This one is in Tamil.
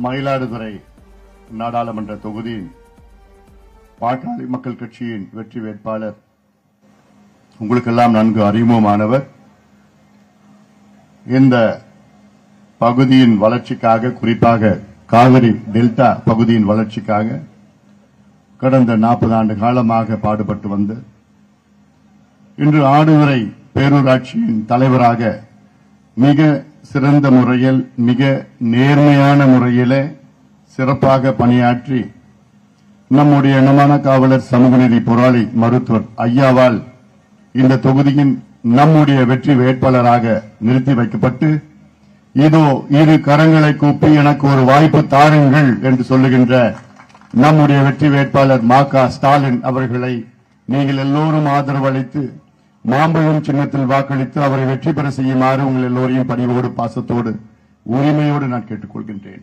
மயிலாடுதுறை நாடாளுமன்ற தொகுதியின் பாட்டாளி மக்கள் கட்சியின் வெற்றி வேட்பாளர் உங்களுக்கெல்லாம் நன்கு அறிமுகமானவர். இந்த பகுதியின் வளர்ச்சிக்காக, குறிப்பாக காவிரி டெல்டா பகுதியின் வளர்ச்சிக்காக கடந்த 40 ஆண்டு காலமாக பாடுபட்டு வந்து இன்று ஆடுதுறை பேரூராட்சியின் தலைவராக மிக சிறந்த முறையில், மிக நேர்மையான முறையிலே சிறப்பாக பணியாற்றி நம்முடைய இனமான காவலர் சமூகநீதி போராளி மருத்துவர் ஐயாவால் இந்த தொகுதியின் நம்முடைய வெற்றி வேட்பாளராக நிறுத்தி வைக்கப்பட்டு, இதோ இரு கரங்களை கூப்பி எனக்கு ஒரு வாய்ப்பு தாருங்கள் என்று சொல்லுகின்ற நம்முடைய வெற்றி வேட்பாளர் மா.க. ஸ்டாலின் அவர்களை நீங்கள் எல்லோரும் ஆதரவு அளித்து மாம்பழம் சின்னத்தில் வாக்களித்து அவரை வெற்றி பெற செய்யுமாறு உங்கள் எல்லோரையும் பணிவோடு, பாசத்தோடு, உரிமையோடு நான் கேட்டுக் கொள்கின்றேன்.